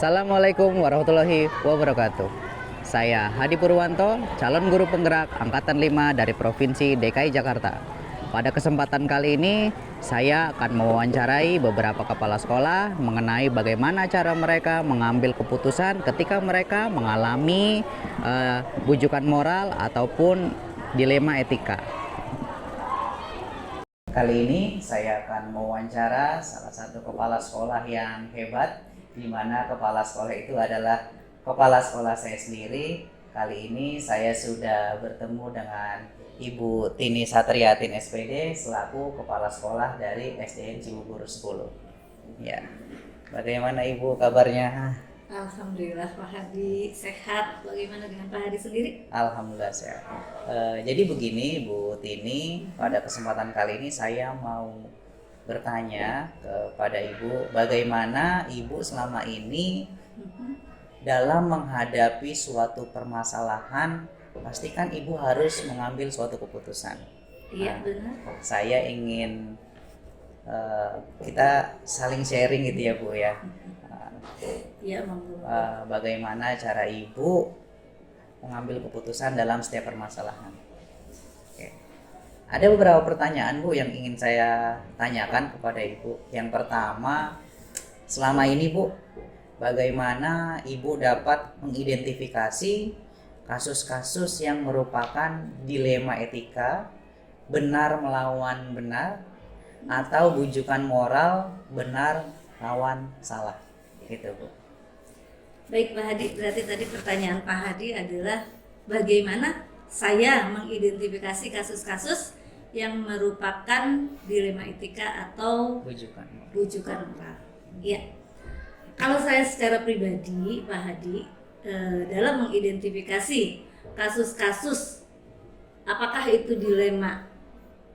Assalamualaikum warahmatullahi wabarakatuh. Saya Hadi Purwanto, calon guru penggerak Angkatan 5 dari Provinsi DKI Jakarta. Pada kesempatan kali ini, saya akan mewawancarai beberapa kepala sekolah mengenai bagaimana cara mereka mengambil keputusan ketika mereka mengalami bujukan moral ataupun dilema etika. Kali ini saya akan mewawancara salah satu kepala sekolah yang hebat, di mana kepala sekolah itu adalah kepala sekolah saya sendiri. Kali ini saya sudah bertemu dengan Ibu Tini Satriatin SPD selaku kepala sekolah dari SDN Cibubur 10. Ya, bagaimana Ibu kabarnya? Alhamdulillah Pak Hadi sehat. Bagaimana dengan Pak Hadi sendiri? Alhamdulillah sehat. Jadi begini Bu Tini, pada kesempatan kali ini saya mau bertanya kepada Ibu, bagaimana Ibu selama ini dalam menghadapi suatu permasalahan, pastikan Ibu harus mengambil suatu keputusan. Iya, benar. Saya ingin kita saling sharing gitu ya Bu ya. Iya, monggo. Bagaimana cara Ibu mengambil keputusan dalam setiap permasalahan. Oke. Ada beberapa pertanyaan Bu yang ingin saya tanyakan kepada Ibu. Yang pertama, selama ini Bu, bagaimana Ibu dapat mengidentifikasi kasus-kasus yang merupakan dilema etika, benar melawan benar, atau bujukan moral, benar lawan salah, gitu Bu. Baik Pak Hadi, berarti tadi pertanyaan Pak Hadi adalah bagaimana saya mengidentifikasi kasus-kasus yang merupakan dilema etika atau bujukan moral. Iya. Kalau saya secara pribadi, Pak Hadi, dalam mengidentifikasi kasus-kasus apakah itu dilema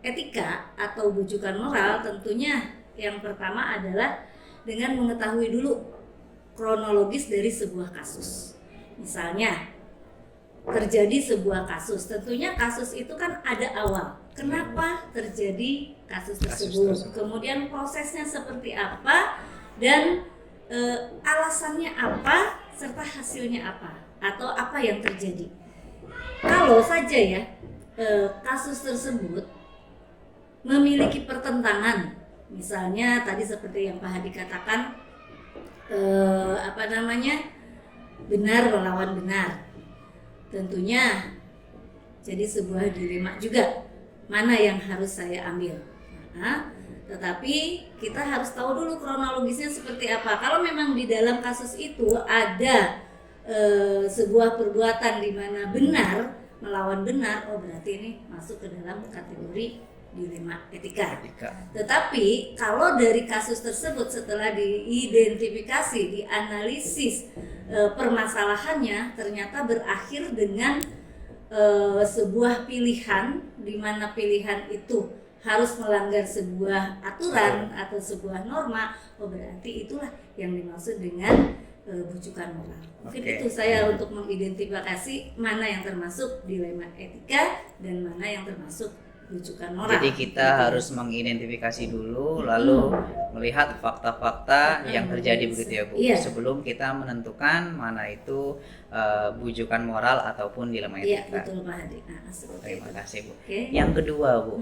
etika atau bujukan moral, tentunya yang pertama adalah dengan mengetahui dulu kronologis dari sebuah kasus. Misalnya terjadi sebuah kasus, tentunya kasus itu kan ada awal. Kenapa terjadi kasus tersebut? Kemudian prosesnya seperti apa dan alasannya apa serta hasilnya apa atau apa yang terjadi. Kalau saja ya kasus tersebut memiliki pertentangan, misalnya tadi seperti yang Pak Hadi katakan, benar melawan benar, tentunya jadi sebuah dilema juga, mana yang harus saya ambil. Tetapi kita harus tahu dulu kronologisnya seperti apa. Kalau memang di dalam kasus itu ada sebuah perbuatan di mana benar melawan benar, oh berarti ini masuk ke dalam kategori dilema etika. Tetapi kalau dari kasus tersebut setelah diidentifikasi, dianalisis permasalahannya, ternyata berakhir dengan sebuah pilihan, di mana pilihan itu harus melanggar sebuah aturan atau sebuah norma, oh berarti itulah yang dimaksud dengan bujukan moral. Mungkin itu saya untuk mengidentifikasi mana yang termasuk dilema etika dan mana yang termasuk bujukan moral. Jadi kita harus mengidentifikasi dulu, lalu melihat fakta-fakta yang terjadi begitu ya Bu, sebelum kita menentukan mana itu bujukan moral ataupun dilema etika. Iya, betul Pak Hadi. Terima kasih Bu. Yang kedua Bu,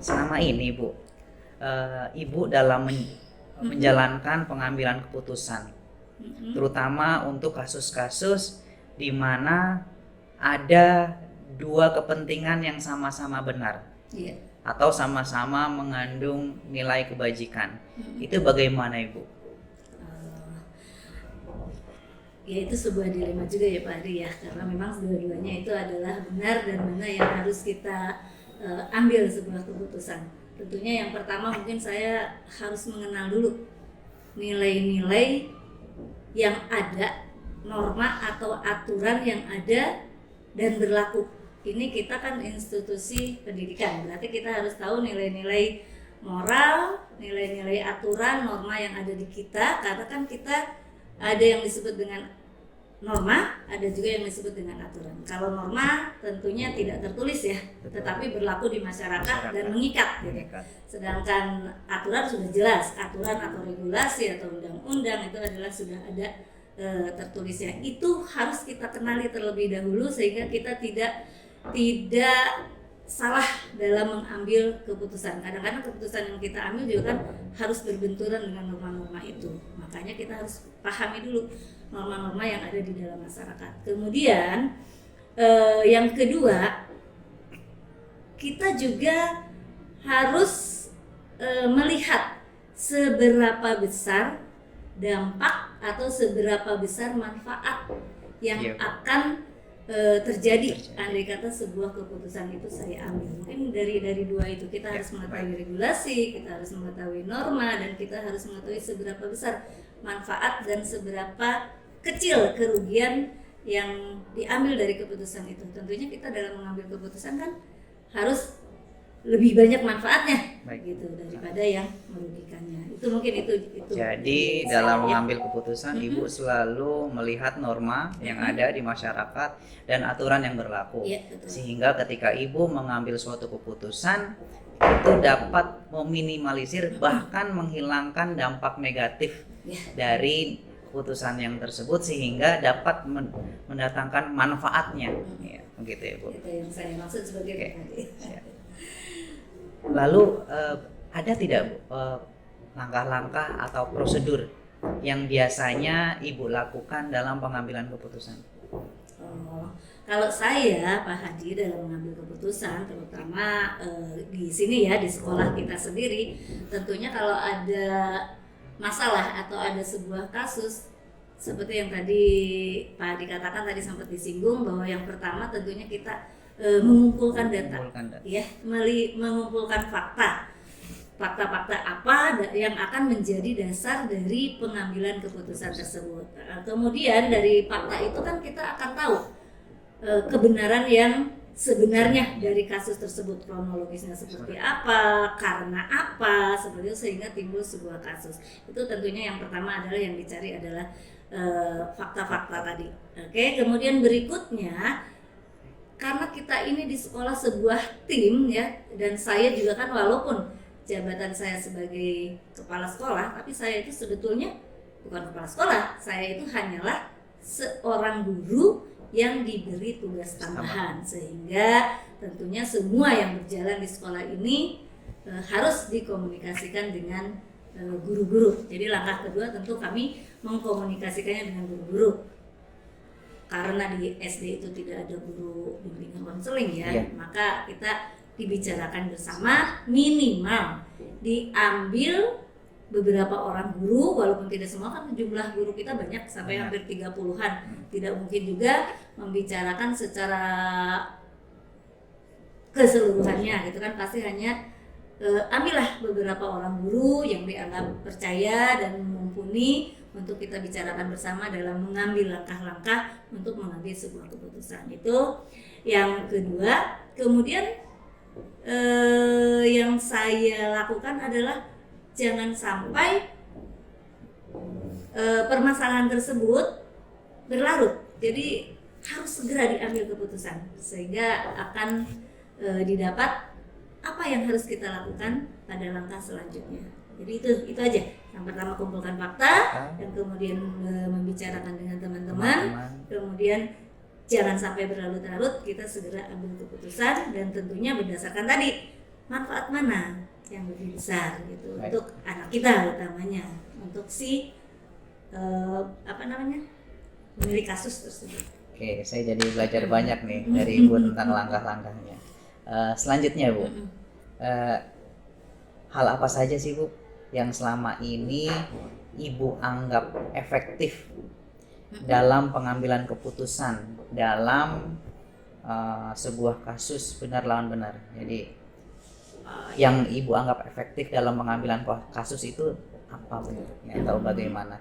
selama ini Bu, Ibu dalam menjalankan pengambilan keputusan, terutama untuk kasus-kasus di mana ada dua kepentingan yang sama-sama benar, atau sama-sama mengandung nilai kebajikan, itu bagaimana Ibu? Ya itu sebuah dilema juga ya Pak Hadi ya, karena memang dua-duanya itu adalah benar dan mana yang harus kita ambil sebuah keputusan. Tentunya yang pertama mungkin saya harus mengenal dulu nilai-nilai yang ada, norma atau aturan yang ada dan berlaku. Ini kita kan institusi pendidikan, berarti kita harus tahu nilai-nilai moral, nilai-nilai aturan, norma yang ada di kita, karena kan kita ada yang disebut dengan norma, ada juga yang disebut dengan aturan. Kalau norma tentunya tidak tertulis ya, tetapi berlaku di masyarakat dan mengikat gitu. Sedangkan aturan sudah jelas, aturan atau regulasi atau undang-undang itu adalah sudah ada tertulisnya. Itu harus kita kenali terlebih dahulu sehingga kita tidak salah dalam mengambil keputusan. Kadang-kadang keputusan yang kita ambil juga kan harus berbenturan dengan norma-norma itu. Makanya kita harus pahami dulu norma-norma yang ada di dalam masyarakat. Kemudian yang kedua, kita juga harus melihat seberapa besar dampak atau seberapa besar manfaat yang akan terjadi andai kata sebuah keputusan itu saya ambil. Mungkin dari dua itu kita harus mengetahui regulasi, kita harus mengetahui norma, dan kita harus mengetahui seberapa besar manfaat dan seberapa kecil kerugian yang diambil dari keputusan itu. Tentunya kita dalam mengambil keputusan kan harus lebih banyak manfaatnya gitu daripada yang merugikannya. Itu mungkin itu. Jadi dalam mengambil keputusan Ibu selalu melihat norma yang ada di masyarakat dan aturan yang berlaku. Sehingga ketika Ibu mengambil suatu keputusan itu dapat meminimalisir bahkan menghilangkan dampak negatif dari keputusan yang tersebut sehingga dapat mendatangkan manfaatnya. Begitu ya, Bu. Itu yang saya maksud sebagai Lalu ada tidak langkah-langkah atau prosedur yang biasanya Ibu lakukan dalam pengambilan keputusan? Kalau saya, Pak Hadi, dalam mengambil keputusan, terutama di sini ya, di sekolah kita sendiri, tentunya kalau ada masalah atau ada sebuah kasus seperti yang tadi Pak Hadi katakan, tadi sempat disinggung bahwa yang pertama tentunya kita mengumpulkan data, mengumpulkan fakta-fakta apa yang akan menjadi dasar dari pengambilan keputusan tersebut. Kemudian dari fakta itu kan kita akan tahu kebenaran yang sebenarnya dari kasus tersebut, kronologisnya seperti apa, karena apa, seperti itu, sehingga timbul sebuah kasus. Itu tentunya yang pertama adalah yang dicari adalah fakta-fakta tadi. Oke, kemudian berikutnya, karena kita ini di sekolah sebuah tim ya, dan saya juga kan walaupun jabatan saya sebagai kepala sekolah, tapi saya itu sebetulnya bukan kepala sekolah, saya itu hanyalah seorang guru yang diberi tugas tambahan, sehingga tentunya semua yang berjalan di sekolah ini harus dikomunikasikan dengan guru-guru. Jadi langkah kedua tentu kami mengkomunikasikannya dengan guru-guru. Karena di SD itu tidak ada guru bimbingan konseling ya, maka kita dibicarakan bersama, minimal diambil beberapa orang guru, walaupun tidak semua, kan jumlah guru kita banyak sampai hampir 30-an. Tidak mungkin juga membicarakan secara keseluruhannya gitu kan, pasti hanya ambillah beberapa orang guru yang dianggap percaya dan mumpuni untuk kita bicarakan bersama dalam mengambil langkah-langkah untuk mengambil sebuah keputusan. Itu yang kedua. Kemudian yang saya lakukan adalah jangan sampai permasalahan tersebut berlarut. Jadi harus segera diambil keputusan sehingga akan didapat apa yang harus kita lakukan pada langkah selanjutnya. Jadi itu aja. Yang pertama kumpulkan fakta, yang kemudian membicarakan dengan teman-teman, kemudian jangan sampai berlarut-larut, kita segera ambil keputusan, dan tentunya berdasarkan tadi manfaat mana yang lebih besar gitu untuk anak kita utamanya, untuk si pemilik kasus tersebut. Oke, saya jadi belajar banyak nih dari Ibu tentang langkah-langkahnya. Selanjutnya Bu, hal apa saja sih Bu yang selama ini Ibu anggap efektif dalam pengambilan keputusan dalam sebuah kasus benar lawan benar? Jadi yang Ibu anggap efektif dalam pengambilan kasus itu apa bentuknya atau bagaimana?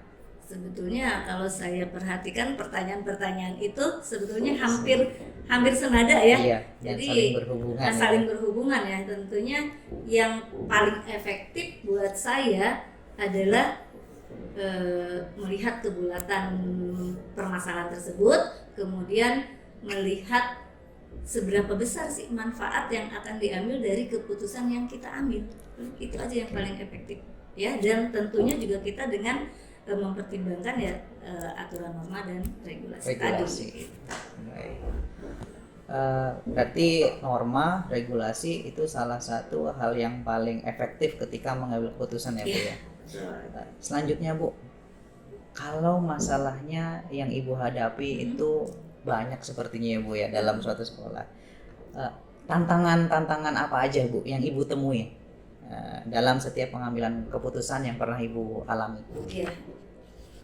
Sebetulnya kalau saya perhatikan pertanyaan-pertanyaan itu sebetulnya hampir senada ya. Iya, jadi saling berhubungan ya. Tentunya yang paling efektif buat saya adalah melihat kebulatan permasalahan tersebut, kemudian melihat seberapa besar sih manfaat yang akan diambil dari keputusan yang kita ambil. Itu aja yang paling efektif ya. Dan tentunya juga kita dengan mempertimbangkan ya aturan norma dan regulasi Regulasi. tadi. Baik. Berarti norma, regulasi itu salah satu hal yang paling efektif ketika mengambil keputusan ya Bu ya. Selanjutnya Bu, kalau masalahnya yang Ibu hadapi itu banyak sepertinya ya Bu ya dalam suatu sekolah. Tantangan-tantangan apa aja Bu yang Ibu temui dalam setiap pengambilan keputusan yang pernah Ibu alami? Ya,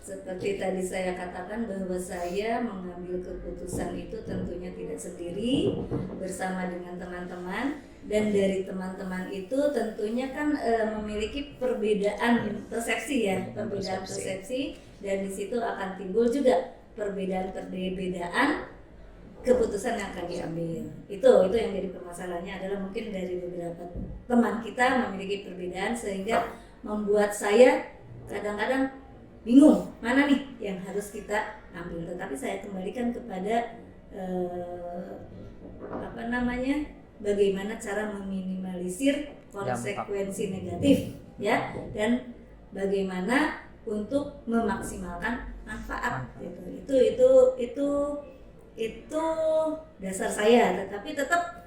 seperti tadi saya katakan bahwa saya mengambil keputusan itu tentunya tidak sendiri, bersama dengan teman-teman, dan dari teman-teman itu tentunya kan memiliki perbedaan persepsi ya, perbedaan persepsi, dan di situ akan timbul juga perbedaan keputusan yang akan diambil. Itu yang jadi permasalahannya adalah mungkin dari beberapa teman kita memiliki perbedaan sehingga membuat saya kadang-kadang bingung mana nih yang harus kita ambil. Tetapi saya kembalikan kepada bagaimana cara meminimalisir konsekuensi negatif ya, dan bagaimana untuk memaksimalkan manfaat gitu. Itu dasar saya, tetapi tetap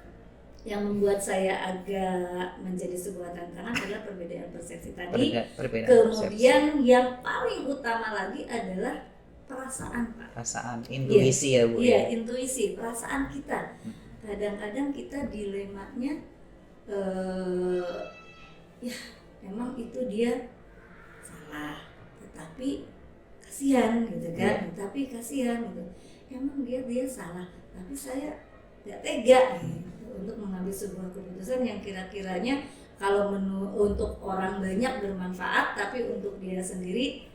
yang membuat saya agak menjadi sebuah tantangan adalah perbedaan persepsi tadi. Kemudian yang paling utama lagi adalah perasaan, Pak. Perasaan, intuisi ya Bu. Iya, intuisi, perasaan kita. Kadang-kadang kita dilemanya ya memang itu dia salah, tetapi kasihan gitu kan. Tapi kasihan gitu. Emang dia salah, tapi saya tidak tega untuk mengambil sebuah keputusan yang kira-kiranya kalau untuk orang banyak bermanfaat, tapi untuk dia sendiri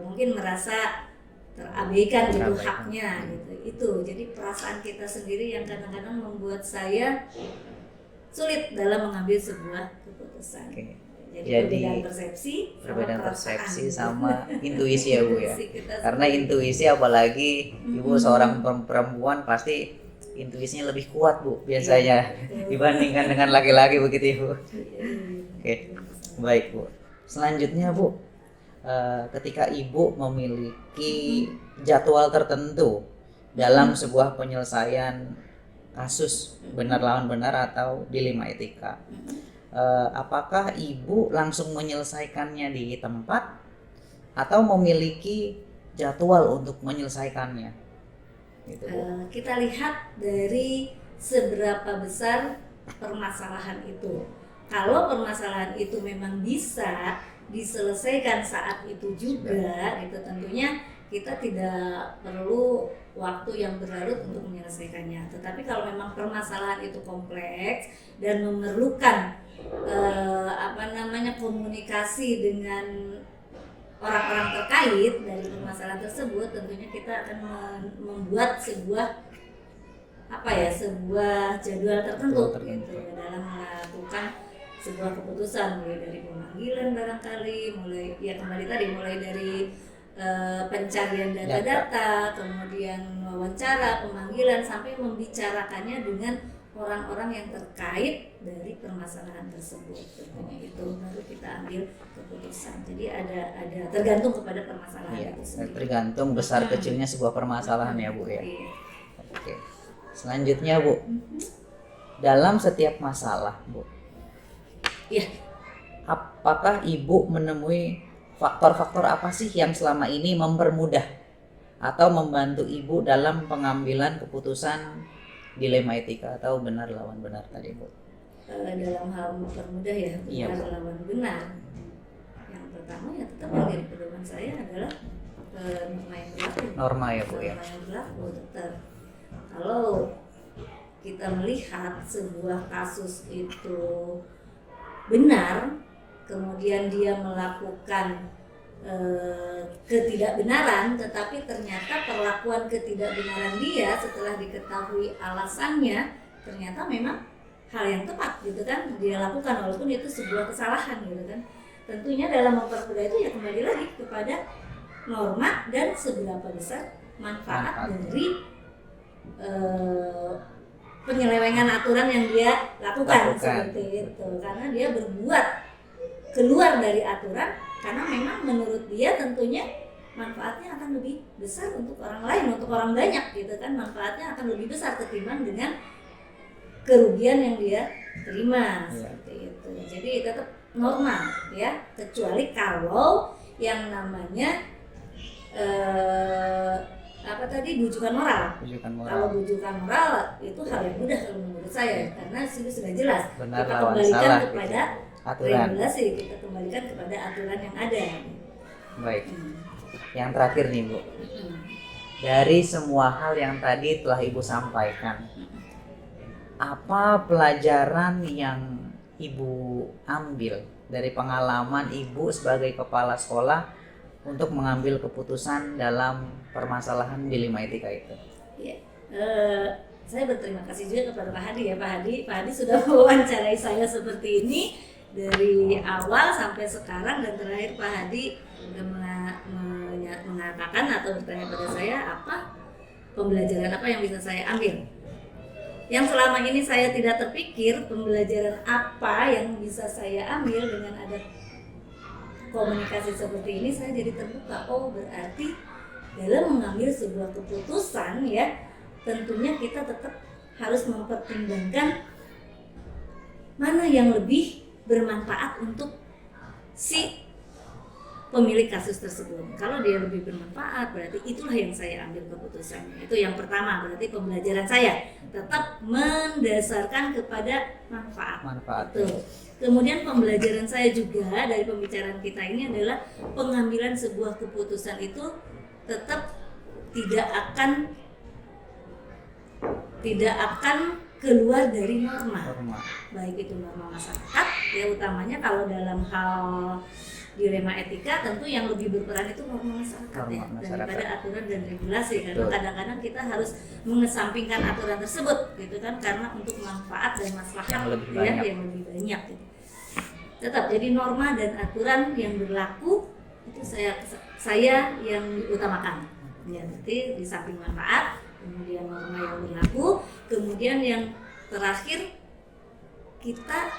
mungkin merasa terabaikan gitu haknya gitu. Itu jadi perasaan kita sendiri yang kadang-kadang membuat saya sulit dalam mengambil sebuah keputusan. Jadi perbedaan persepsi sama intuisi ya Bu ya. Karena intuisi, apalagi Ibu seorang perempuan, pasti intuisinya lebih kuat Bu biasanya dibandingkan dengan laki-laki begitu ya Bu. Oke, baik Bu. Selanjutnya Bu, ketika Ibu memiliki jadwal tertentu dalam sebuah penyelesaian kasus benar lawan benar atau dilema etika, apakah Ibu langsung menyelesaikannya di tempat atau memiliki jadwal untuk menyelesaikannya? Gitu, kita lihat dari seberapa besar permasalahan itu. Kalau permasalahan itu memang bisa diselesaikan saat itu juga, gitu, tentunya kita tidak perlu waktu yang berlarut untuk menyelesaikannya. Tetapi kalau memang permasalahan itu kompleks dan memerlukan komunikasi dengan orang-orang terkait dari permasalahan tersebut, tentunya kita akan membuat sebuah jadwal tertentu gitu, dalam melakukan sebuah keputusan, mulai dari pemanggilan barangkali, mulai dari pencarian data-data, kemudian wawancara, pemanggilan, sampai membicarakannya dengan orang-orang yang terkait dari permasalahan tersebut. Tentunya itu baru kita ambil keputusan. Jadi ada tergantung kepada permasalahan itu sendiri. Tergantung besar kecilnya sebuah permasalahan ya Bu ya. Oke. Selanjutnya Bu, dalam setiap masalah Bu, apakah Ibu menemui faktor-faktor apa sih yang selama ini mempermudah atau membantu Ibu dalam pengambilan keputusan dilema etika atau benar lawan benar tadi Bu? Dalam hal mempermudah ya, benar lawan benar. Yang pertama ya tetap yang jadi pedoman saya adalah norma yang berlaku. Norma ya Bu ya. Norma yang berlaku tetap. Kalau kita melihat sebuah kasus itu benar, kemudian dia melakukan ketidakbenaran, tetapi ternyata perlakuan ketidakbenaran dia setelah diketahui alasannya ternyata memang hal yang tepat gitu kan dia lakukan, walaupun itu sebuah kesalahan gitu kan. Tentunya dalam mempermudah itu ya kembali lagi kepada norma dan seberapa besar manfaat dari penyelewengan aturan yang dia lakukan. Seperti itu, karena dia berbuat keluar dari aturan karena memang menurut dia tentunya manfaatnya akan lebih besar untuk orang lain, untuk orang banyak gitu kan, manfaatnya akan lebih besar ketimbang dengan kerugian yang dia terima seperti itu. Jadi tetap normal ya, kecuali kalau yang namanya apa tadi, bujukan moral. Kalau bujukan moral itu hal yang mudah kalau menurut saya, karena sudah jelas. Benar, kita lawan kembalikan salah kepada gitu. Aturan. regulasi, kita kembalikan kepada aturan yang ada. Baik. Yang terakhir nih Bu, dari semua hal yang tadi telah Ibu sampaikan, apa pelajaran yang Ibu ambil dari pengalaman Ibu sebagai kepala sekolah untuk mengambil keputusan dalam permasalahan dilema etika itu? Ya, saya berterima kasih juga kepada Pak Hadi ya, Pak Hadi sudah mewawancarai saya seperti ini dari awal sampai sekarang, dan terakhir Pak Hadi mengatakan atau bertanya pada saya apa pembelajaran apa yang bisa saya ambil. Yang selama ini saya tidak terpikir pembelajaran apa yang bisa saya ambil dengan ada komunikasi seperti ini, saya jadi terbuka. Oh, berarti dalam mengambil sebuah keputusan ya, tentunya kita tetap harus mempertimbangkan mana yang lebih bermanfaat untuk si pemilik kasus tersebut. Kalau dia lebih bermanfaat, berarti itulah yang saya ambil keputusannya. Itu yang pertama, berarti pembelajaran saya tetap mendasarkan kepada manfaat. Betul. Kemudian pembelajaran saya juga dari pembicaraan kita ini adalah pengambilan sebuah keputusan itu tetap tidak akan keluar dari norma. Baik itu norma masyarakat, ya utamanya kalau dalam hal dilema etika tentu yang lebih berperan itu norma masyarakat ya, daripada aturan dan regulasi, karena kadang-kadang kita harus mengesampingkan aturan tersebut gitu kan, karena untuk manfaat dan maslahat yang lebih banyak gitu. Tetap jadi norma dan aturan yang berlaku itu saya yang diutamakan ya, berarti di samping manfaat kemudian norma yang berlaku, kemudian yang terakhir kita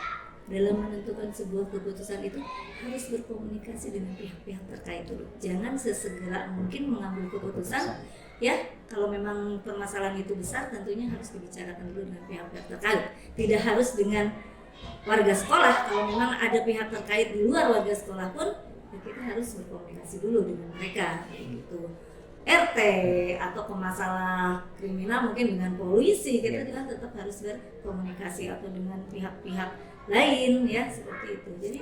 dalam menentukan sebuah keputusan itu harus berkomunikasi dengan pihak-pihak terkait dulu. Jangan sesegera mungkin mengambil keputusan ya, kalau memang permasalahan itu besar tentunya harus dibicarakan dulu dengan pihak-pihak terkait. Tidak harus dengan warga sekolah, kalau memang ada pihak terkait di luar warga sekolah pun ya kita harus berkomunikasi dulu dengan mereka gitu. RT atau masalah kriminal mungkin dengan polisi, kita juga tetap harus berkomunikasi atau dengan pihak-pihak lain ya, seperti itu. Jadi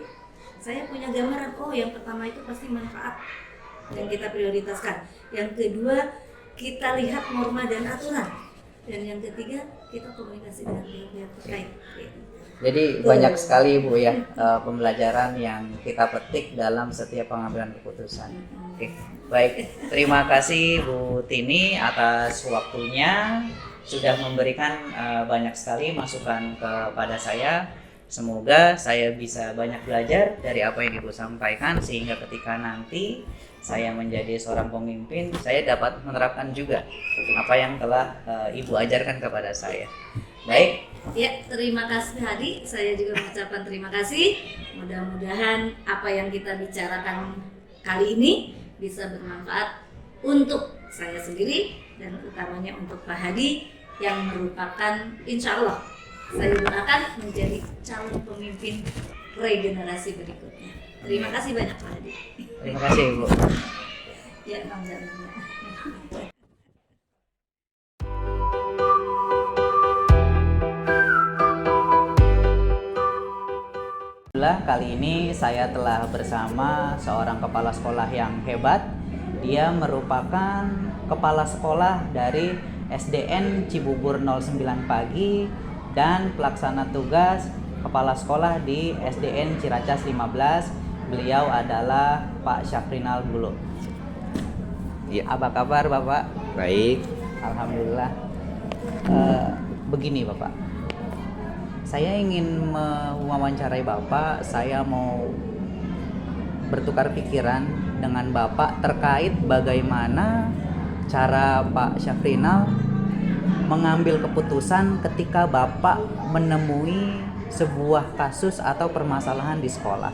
saya punya gambaran, oh yang pertama itu pasti manfaat yang kita prioritaskan, yang kedua kita lihat norma dan aturan, dan yang ketiga kita komunikasi dengan pihak-pihak terkait. Jadi banyak sekali Bu ya pembelajaran yang kita petik dalam setiap pengambilan keputusan. Oke, baik, terima kasih Bu Tini atas waktunya, sudah memberikan banyak sekali masukan kepada saya. Semoga saya bisa banyak belajar dari apa yang Ibu sampaikan, sehingga ketika nanti saya menjadi seorang pemimpin, saya dapat menerapkan juga apa yang telah Ibu ajarkan kepada saya. Baik. Ya, terima kasih Hadi. Saya juga mengucapkan terima kasih. Mudah-mudahan apa yang kita bicarakan kali ini bisa bermanfaat untuk saya sendiri dan utamanya untuk Pak Hadi yang merupakan insya Allah saya doakan menjadi calon pemimpin regenerasi berikutnya. Terima kasih banyak Pak Hadi. Terima kasih Ibu. Ya, sama-sama. Kali ini saya telah bersama seorang kepala sekolah yang hebat. Dia merupakan kepala sekolah dari SDN Cibubur 09 Pagi dan pelaksana tugas kepala sekolah di SDN Ciracas 15. Beliau adalah Pak Syafrinal Bulo. Ya. Apa kabar Bapak? Baik. Alhamdulillah. Begini Bapak, saya ingin mewawancarai Bapak. Saya mau bertukar pikiran dengan Bapak terkait bagaimana cara Pak Syafrinal mengambil keputusan ketika Bapak menemui sebuah kasus atau permasalahan di sekolah.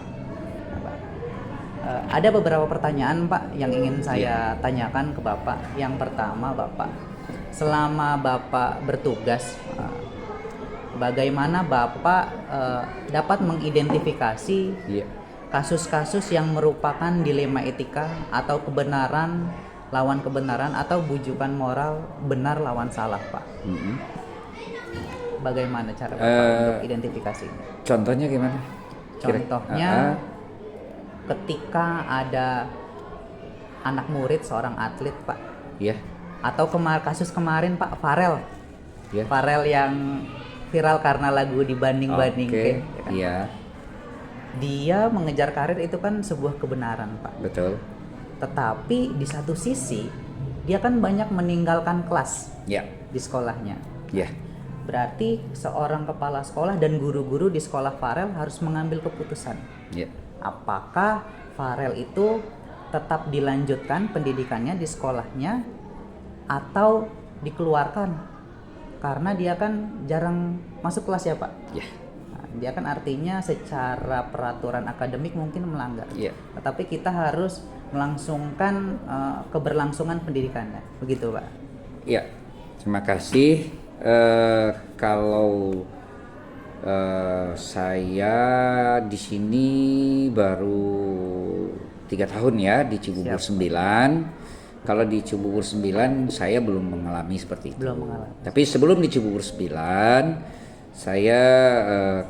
Ada beberapa pertanyaan Pak yang ingin saya tanyakan ke Bapak. Yang pertama Bapak, selama Bapak bertugas, bagaimana Bapak dapat mengidentifikasi Iya. kasus-kasus yang merupakan dilema etika atau kebenaran lawan kebenaran atau bujukan moral benar lawan salah Pak? Mm-mm. Bagaimana cara Bapak untuk identifikasi ini? Contohnya gimana? Contohnya ketika ada anak murid seorang atlet Pak, Iya. atau kasus kemarin Pak Farel, Iya. Farel yang viral karena lagu dibanding-bandingkan, ya kan? Iya, Dia mengejar karir itu kan sebuah kebenaran Pak. betul. Tetapi di satu sisi dia kan banyak meninggalkan kelas Ya, di sekolahnya. ya, Berarti seorang kepala sekolah dan guru-guru di sekolah Farel harus mengambil keputusan. ya. Apakah Farel itu tetap dilanjutkan pendidikannya di sekolahnya atau dikeluarkan? Karena dia kan jarang masuk kelas ya Pak. Ya. Nah, dia kan artinya secara peraturan akademik mungkin melanggar. Iya. Tetapi kita harus melangsungkan keberlangsungan pendidikannya. Begitu Pak. Ya, terima kasih. Kalau saya di sini baru 3 tahun ya di Cibubur Siap. 9. Kalau di Cibubur 9 saya belum mengalami seperti itu. Belum mengalami. Tapi sebelum di Cibubur 9, saya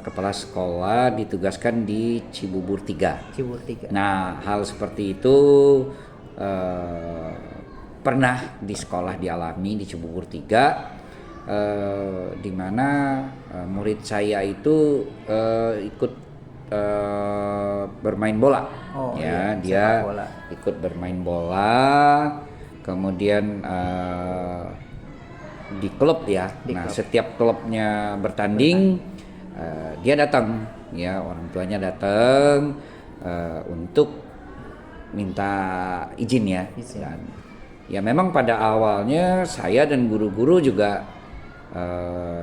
kepala sekolah ditugaskan di Cibubur 3. Cibubur 3. Nah, hal seperti itu pernah di sekolah dialami di Cibubur 3, di mana murid saya itu ikut bermain bola. Oh, Ya, iya, dia sepak bola. ikut bermain bola, kemudian di klub ya. Di Nah, klub. setiap klubnya bertanding, dia datang, ya, orang tuanya datang untuk minta izin ya. Izin. Dan ya memang pada awalnya saya dan guru-guru juga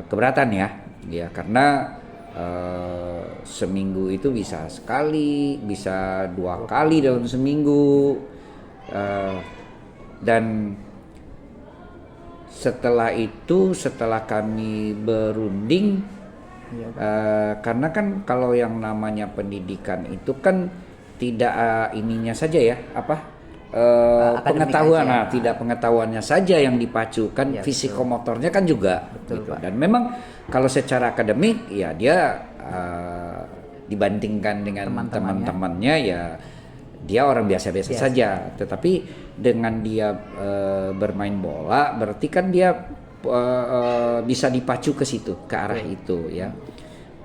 keberatan ya karena seminggu itu bisa sekali, bisa 2 kali dalam seminggu, dan setelah kami berunding, Iya, karena kan kalau yang namanya pendidikan itu kan tidak ininya saja ya Akademik pengetahuan, aja. tidak pengetahuannya saja yang dipacukan, Iya, fisikomotornya kan juga Betul, gitu. Pak. Dan memang kalau secara akademik ya dia dibandingkan dengan teman-temannya ya dia orang biasa-biasa Biasa. saja, tetapi dengan dia bermain bola berarti kan dia bisa dipacu ke situ, ke arah itu ya.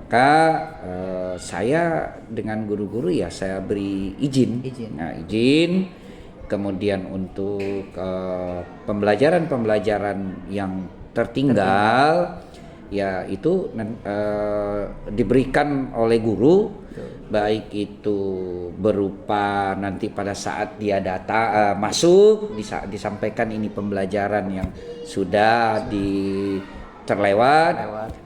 Maka saya dengan guru-guru ya saya beri izin. Izin. Nah, izin. Kemudian untuk pembelajaran yang tertinggal ya itu diberikan oleh guru. Baik itu berupa nanti pada saat dia masuk disampaikan ini pembelajaran yang sudah terlewat.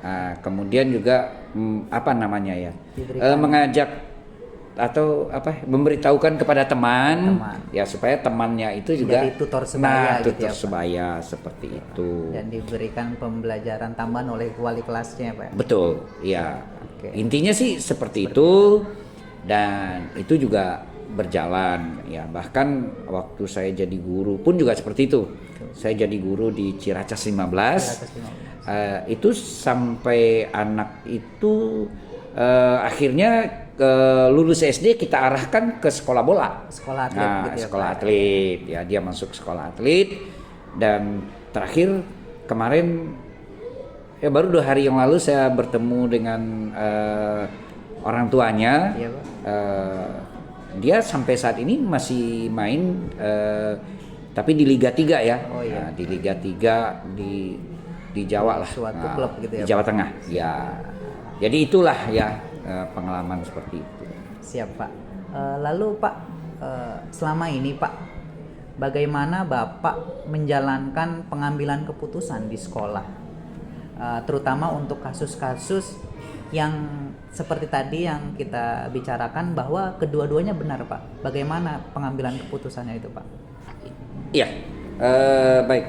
Nah, kemudian juga Diberikan. mengajak atau memberitahukan kepada teman ya supaya temannya itu juga Jadi tutor sebaya gitu tutor ya, Pak. sebaya seperti itu. Dan diberikan pembelajaran tambahan oleh wali kelasnya Pak. Betul, ya. Oke. Intinya sih seperti itu, dan itu juga berjalan ya. Bahkan waktu saya jadi guru pun juga seperti itu. Saya jadi guru di Ciracas 15. Itu sampai anak itu akhirnya lulus SD kita arahkan ke sekolah bola. Sekolah atlet Nah, gitu ya, sekolah Pak. atlet ya, dia masuk sekolah atlet. Dan terakhir kemarin ya baru 2 hari yang lalu saya bertemu dengan orang tuanya. Iya, Pak. Dia sampai saat ini masih main tapi di Liga 3 ya. Oh, iya. Nah, di Liga 3 di Jawa lah. Suatu Nah, klub gitu ya, di Jawa Pak. Tengah. Ya. Jadi itulah ya pengalaman seperti itu. Siap Pak. Lalu Pak, selama ini Pak, bagaimana Bapak menjalankan pengambilan keputusan di sekolah, terutama untuk kasus-kasus yang seperti tadi yang kita bicarakan bahwa kedua-duanya benar Pak. Bagaimana pengambilan keputusannya itu Pak? Iya, baik.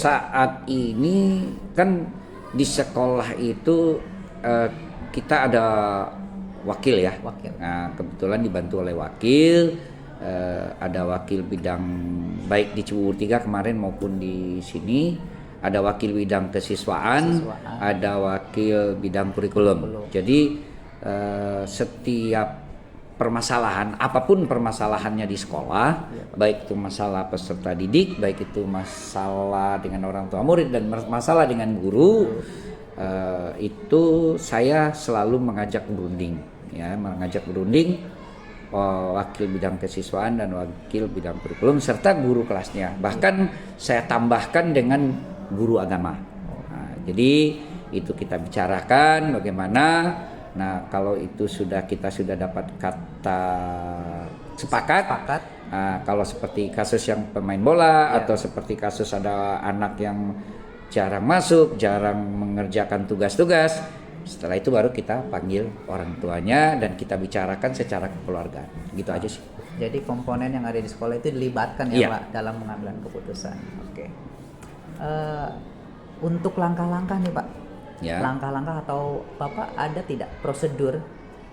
Saat ini kan di sekolah itu kita ada wakil ya. Wakil. Nah, kebetulan dibantu oleh wakil. Ada wakil bidang baik di Cibubur 3 kemarin maupun di sini. Ada wakil bidang kesiswaan, ada wakil bidang kurikulum. Jadi setiap permasalahan, apapun permasalahannya di sekolah, baik itu masalah peserta didik, baik itu masalah dengan orang tua murid dan masalah dengan guru, itu saya selalu mengajak berunding, ya, wakil bidang kesiswaan dan wakil bidang kurikulum serta guru kelasnya. Bahkan saya tambahkan dengan guru agama. Nah, jadi itu kita bicarakan bagaimana. Nah, kalau itu kita sudah dapat kata sepakat. Kalau seperti kasus yang pemain bola atau seperti kasus ada anak yang jarang masuk, jarang mengerjakan tugas-tugas, setelah itu baru kita panggil orang tuanya dan kita bicarakan secara kekeluargaan. Gitu aja sih. Jadi komponen yang ada di sekolah itu dilibatkan ya Pak dalam pengambilan keputusan. Oke. Untuk langkah-langkah nih Pak, langkah-langkah atau Bapak ada tidak prosedur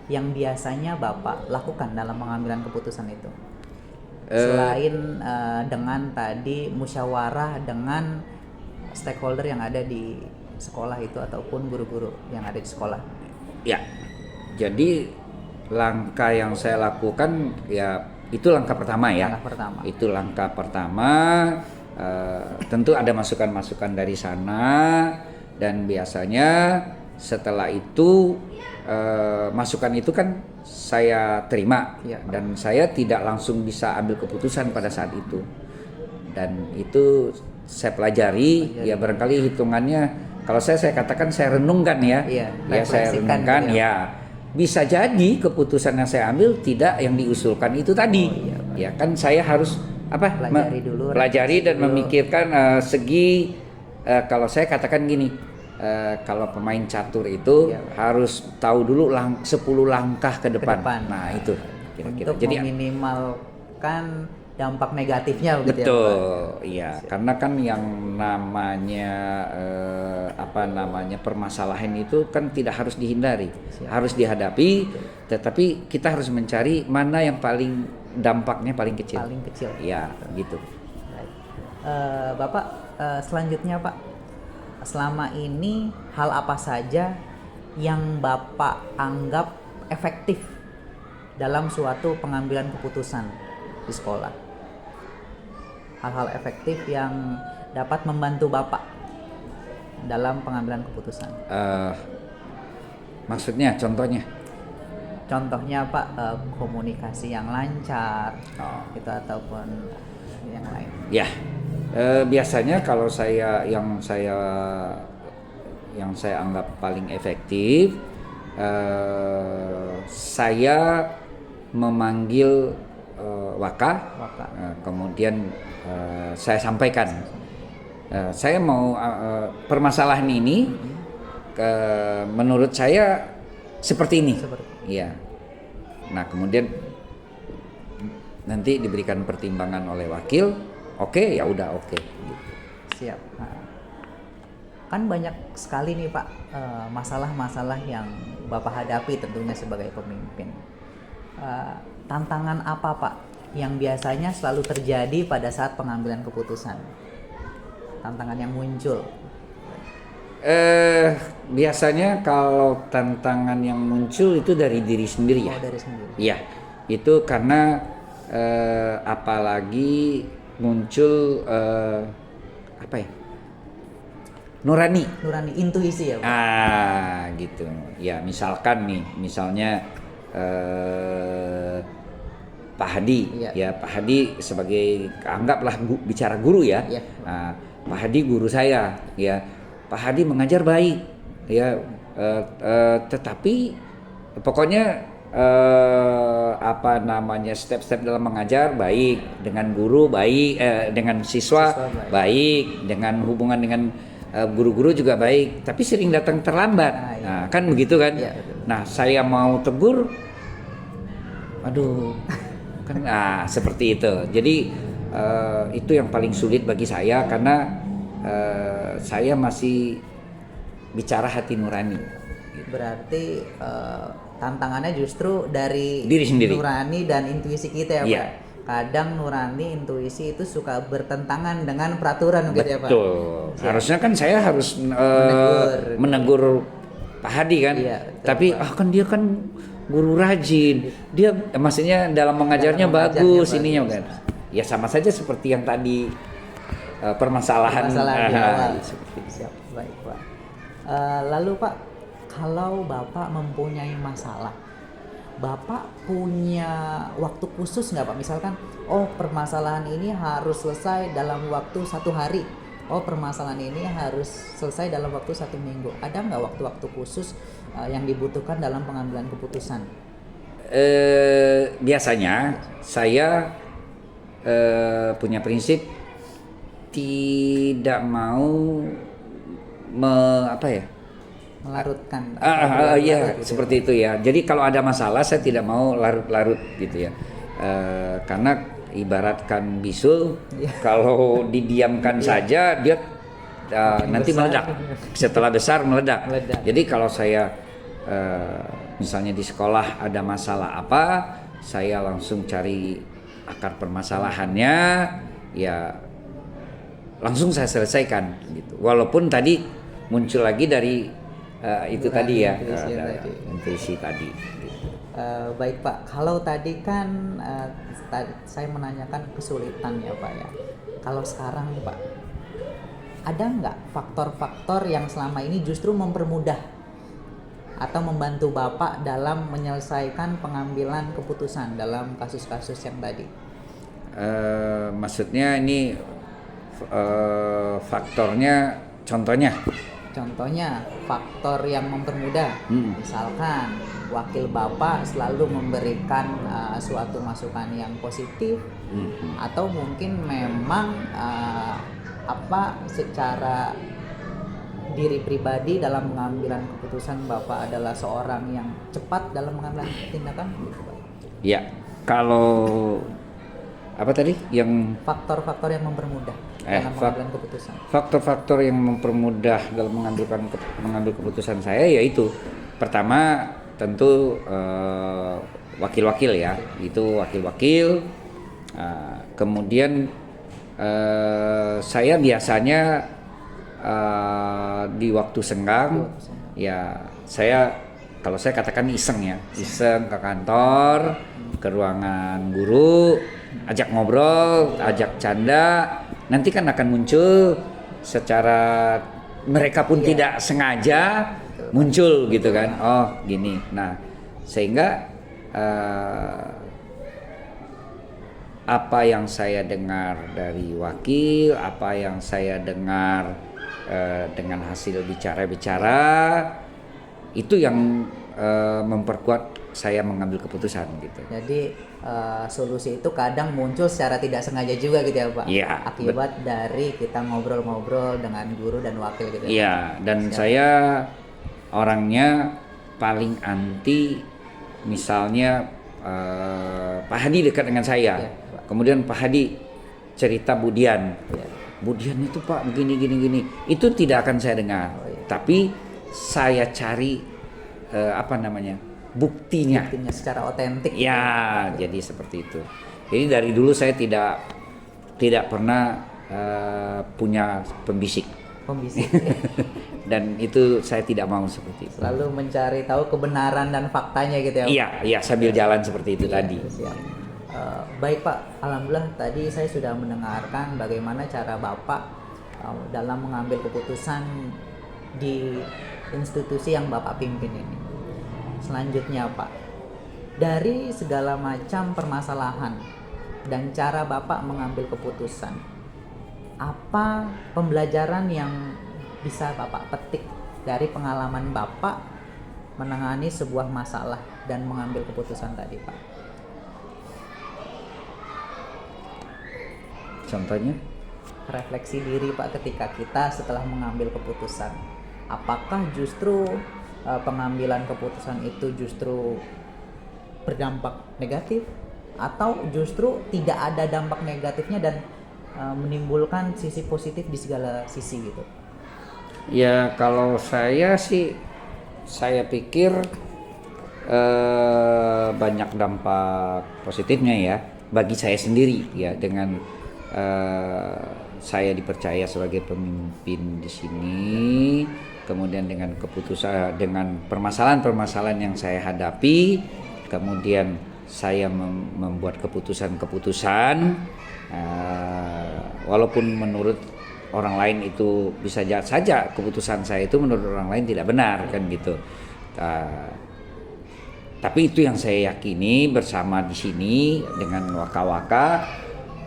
yang biasanya Bapak lakukan dalam pengambilan keputusan itu? Selain dengan tadi musyawarah dengan stakeholder yang ada di sekolah itu ataupun guru-guru yang ada di sekolah. Ya, jadi langkah yang saya lakukan ya itu langkah pertama ya. Itu langkah pertama. Tentu ada masukan-masukan dari sana dan biasanya setelah itu masukan itu kan saya terima dan saya tidak langsung bisa ambil keputusan pada saat itu dan itu saya pelajari ya barangkali hitungannya kalau saya katakan saya renungkan ya saya renungkan bisa jadi keputusan yang saya ambil tidak yang diusulkan itu tadi ya kan saya harus pelajari dan memikirkan segi kalau saya katakan gini kalau pemain catur itu harus tahu dulu 10 langkah ke depan. Nah itu kira-kira untuk meminimalkan dampak negatifnya begitu. Betul, iya karena kan yang namanya permasalahan itu kan tidak harus dihindari, harus dihadapi, tetapi kita harus mencari mana yang dampaknya paling kecil. Ya, gitu. Baik. Bapak, selanjutnya Pak, selama ini hal apa saja yang Bapak anggap efektif dalam suatu pengambilan keputusan di sekolah? Hal-hal efektif yang dapat membantu Bapak dalam pengambilan keputusan. Maksudnya contohnya? Contohnya Pak, komunikasi yang lancar, itu ataupun yang lain. Ya, biasanya kalau yang saya anggap paling efektif, saya memanggil waka. Kemudian saya sampaikan, saya mau permasalahan ini, menurut saya seperti ini. Iya. Nah kemudian nanti diberikan pertimbangan oleh wakil. Oke, ya udah oke. Siap. Kan banyak sekali nih Pak masalah-masalah yang Bapak hadapi tentunya sebagai pemimpin. Tantangan apa Pak yang biasanya selalu terjadi pada saat pengambilan keputusan? Tantangan yang muncul? Biasanya kalau tantangan yang muncul itu dari diri sendiri ya. Dari sendiri. Iya, itu karena apalagi muncul nurani, intuisi ya Pak? Gitu. Ya misalnya Pak Hadi, Pak Hadi sebagai anggaplah bicara guru ya. Nah, Pak Hadi guru saya, ya. Pak Hadi mengajar baik, ya. Tetapi pokoknya step-step dalam mengajar baik, dengan guru baik, dengan siswa baik, dengan hubungan dengan guru-guru juga baik, tapi sering datang terlambat. Nah, iya. Nah, kan begitu kan? Iya, betul. Nah, saya mau tegur, aduh, kan seperti itu. Jadi itu yang paling sulit bagi saya karena saya masih bicara hati nurani. Berarti tantangannya justru dari Diri sendiri. nurani dan intuisi kita ya Iya. Pak. Kadang nurani, intuisi itu suka bertentangan dengan peraturan gitu ya Pak. Betul. Siap. Harusnya kan saya harus menegur Pak Hadi kan. Iya, betul, Tapi kan dia kan guru rajin. Dia maksudnya dalam mengajarnya bagus ininya kan. Ya sama saja seperti yang tadi permasalahan Masalah di awal. seperti itu. Siap, baik Pak. Lalu Pak, kalau Bapak mempunyai masalah, Bapak punya waktu khusus nggak Pak? Misalkan, oh permasalahan ini harus selesai dalam waktu 1 hari. Oh permasalahan ini harus selesai dalam waktu 1 minggu. Ada nggak waktu-waktu khusus yang dibutuhkan dalam pengambilan keputusan? Biasanya saya punya prinsip tidak mau Melarutkan. iya gitu. seperti itu ya. Jadi kalau ada masalah saya tidak mau larut-larut gitu ya. Karena ibaratkan bisul, Iya. kalau didiamkan saja dia nanti besar. meledak. Setelah besar meledak. Meledak. Jadi kalau saya misalnya di sekolah ada masalah apa, saya langsung cari akar permasalahannya, ya langsung saya selesaikan gitu. Walaupun tadi muncul lagi dari itu Nurani, tadi ya, intuisi tadi. intuisi tadi. Gitu. Baik Pak, kalau tadi kan saya menanyakan kesulitan ya Pak ya. Kalau sekarang Pak, ada nggak faktor-faktor yang selama ini justru mempermudah atau membantu Bapak dalam menyelesaikan pengambilan keputusan dalam kasus-kasus yang tadi? Maksudnya ini faktornya, contohnya? Contohnya faktor yang mempermudah, misalkan wakil Bapak selalu memberikan suatu masukan yang positif, atau mungkin memang secara diri pribadi dalam pengambilan keputusan Bapak adalah seorang yang cepat dalam mengambil tindakan gitu Pak. Ya, kalau apa tadi yang Faktor-faktor yang mempermudah dalam pengambilan keputusan. faktor-faktor yang mempermudah dalam mengambil keputusan saya yaitu pertama tentu wakil-wakil ya, itu wakil-wakil. Kemudian saya biasanya di waktu senggang ya kalau saya katakan iseng ke kantor, ke ruangan guru, ajak ngobrol, ajak canda, nanti kan akan muncul secara mereka pun tidak sengaja muncul gitu kan, oh gini. Nah sehingga apa yang saya dengar dari wakil, apa yang saya dengar dengan hasil bicara-bicara itu yang memperkuat saya mengambil keputusan gitu. Jadi solusi itu kadang muncul secara tidak sengaja juga gitu ya Pak. Iya, Akibat dari kita ngobrol-ngobrol dengan guru dan wakil gitu. Iya, dan saya orangnya paling anti misalnya Pak Hadi dekat dengan saya. Iya, Pak. Kemudian Pak Hadi cerita Budian. Iya. Budian itu Pak begini. Itu tidak akan saya dengar. Oh, iya. Tapi saya cari buktinya. Buktinya secara otentik. Ya, jadi seperti itu. Jadi dari dulu saya tidak pernah punya pembisik. Pembisik. Dan itu saya tidak mau seperti itu. Selalu mencari tahu kebenaran dan faktanya gitu ya Pak. Iya, sambil jalan seperti itu tadi. Siap. Baik Pak, alhamdulillah tadi saya sudah mendengarkan bagaimana cara Bapak dalam mengambil keputusan di institusi yang Bapak pimpin ini. Selanjutnya Pak, dari segala macam permasalahan dan cara Bapak mengambil keputusan, apa pembelajaran yang bisa Bapak petik dari pengalaman Bapak menangani sebuah masalah dan mengambil keputusan tadi Pak? Contohnya? refleksi diri Pak ketika kita setelah mengambil keputusan. Apakah justru pengambilan keputusan itu justru berdampak negatif atau justru tidak ada dampak negatifnya dan menimbulkan sisi positif di segala sisi gitu? Ya kalau saya sih, saya pikir banyak dampak positifnya ya bagi saya sendiri ya, dengan saya dipercaya sebagai pemimpin di sini, kemudian dengan keputusan, dengan permasalahan-permasalahan yang saya hadapi, kemudian saya membuat keputusan-keputusan, walaupun menurut orang lain itu bisa saja keputusan saya itu menurut orang lain tidak benar kan gitu. Tapi itu yang saya yakini bersama di sini dengan waka-waka,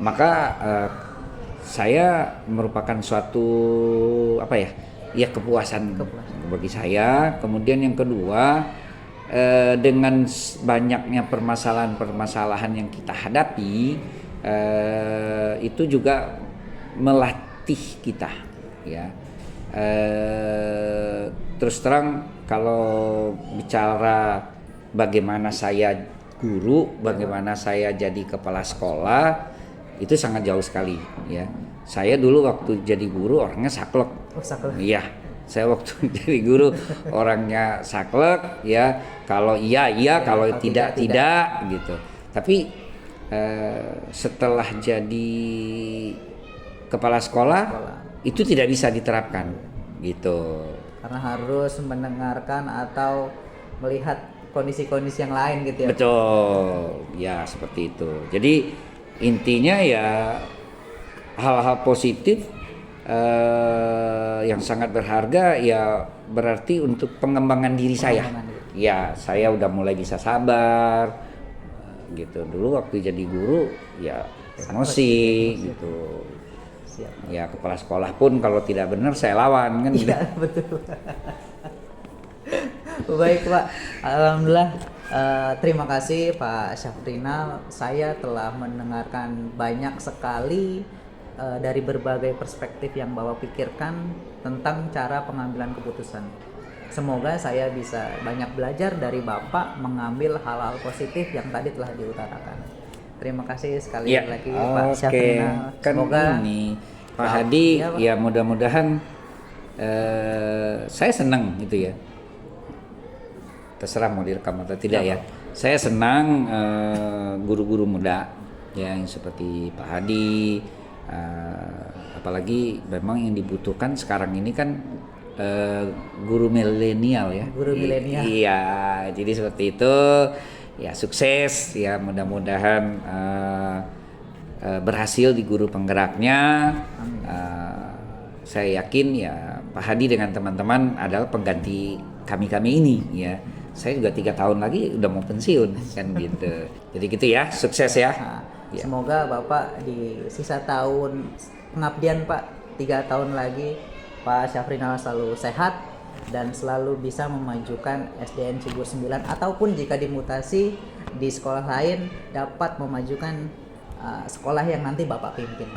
maka saya merupakan suatu kepuasan bagi saya. Kemudian yang kedua, dengan banyaknya permasalahan-permasalahan yang kita hadapi, itu juga melatih kita ya. Terus terang kalau bicara bagaimana saya guru, bagaimana saya jadi kepala sekolah, itu sangat jauh sekali ya. Saya dulu waktu jadi guru orangnya saklek. Oh, saklek. Iya, saya waktu jadi guru orangnya saklek ya. Kalau iya, kalau tidak gitu. Tapi setelah jadi kepala sekolah itu tidak bisa diterapkan gitu. Karena harus mendengarkan atau melihat kondisi-kondisi yang lain gitu ya. Betul, ya seperti itu. Jadi intinya ya hal-hal positif yang sangat berharga ya, berarti untuk pengembangan diri saya. Ya, saya udah mulai bisa sabar gitu. Dulu waktu jadi guru ya emosi gitu. Siap. Ya kepala sekolah pun kalau tidak benar saya lawan kan gitu. Iya, betul. Baik Pak, alhamdulillah, terima kasih Pak Syafrinal. Saya telah mendengarkan banyak sekali dari berbagai perspektif yang Bapak pikirkan tentang cara pengambilan keputusan. Semoga saya bisa banyak belajar dari Bapak mengambil hal-hal positif yang tadi telah diutarakan. Terima kasih sekali lagi Pak Syafrinal. Kan Semoga ini Pak Hadi ya mudah-mudahan saya senang gitu ya. Terserah mau direkam atau tidak ya. Saya senang guru-guru muda yang seperti Pak Hadi, apalagi memang yang dibutuhkan sekarang ini kan guru milenial ya. Guru milenial. Iya, jadi seperti itu. Ya sukses ya, mudah-mudahan berhasil di guru penggeraknya. Saya yakin ya Pak Hadi dengan teman-teman adalah pengganti kami ini ya. Saya juga 3 tahun lagi udah mau pensiun kan gitu. Jadi gitu ya, sukses ya. Ya. Semoga Bapak di sisa tahun pengabdian Pak 3 tahun lagi Pak Syafrinal selalu sehat dan selalu bisa memajukan SDN Cibubur 9, ataupun jika dimutasi di sekolah lain dapat memajukan sekolah yang nanti Bapak pimpin.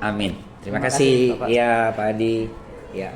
Amin. Terima kasih ya Pak Hadi. Ya.